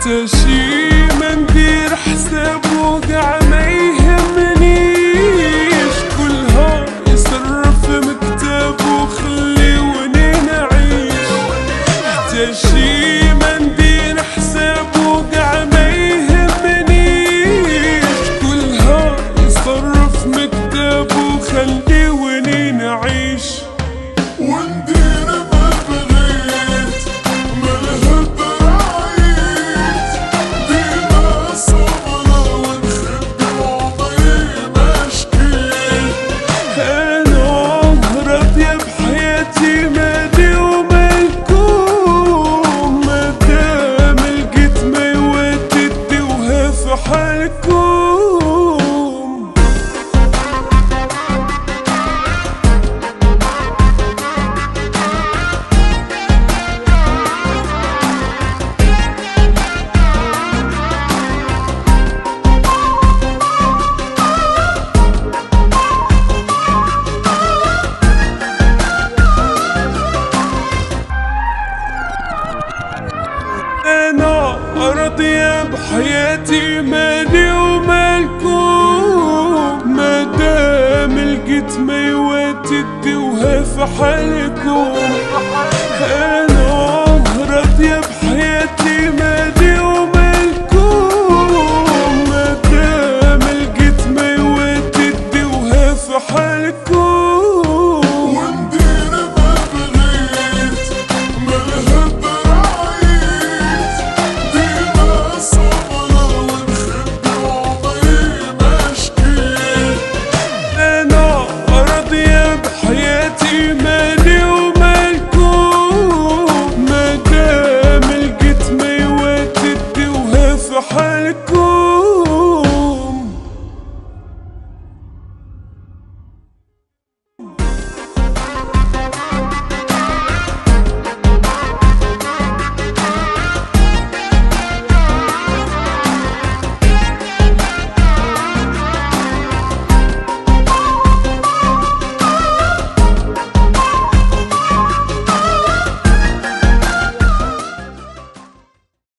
حتى شي ما ندير حساب وقع ما يهمنيش، كلها يصرف مكتب وخليوني نعيش. حتى شي ما ندير حساب وقع ما يهمنيش، كلها يصرف مكتب وخليوني نعيش. وندير ما بغيت ما الهدر عيت، ديما صبرة ونخبي عمري ما شكيت. أنا راضية بحياتي مالي ومالكم، مادام لقيت ما يودي اديوها في حالكم. أنا راضية بحياتي مالي ومالكم، مادام لقيت ما يودي اديوها في حالكم.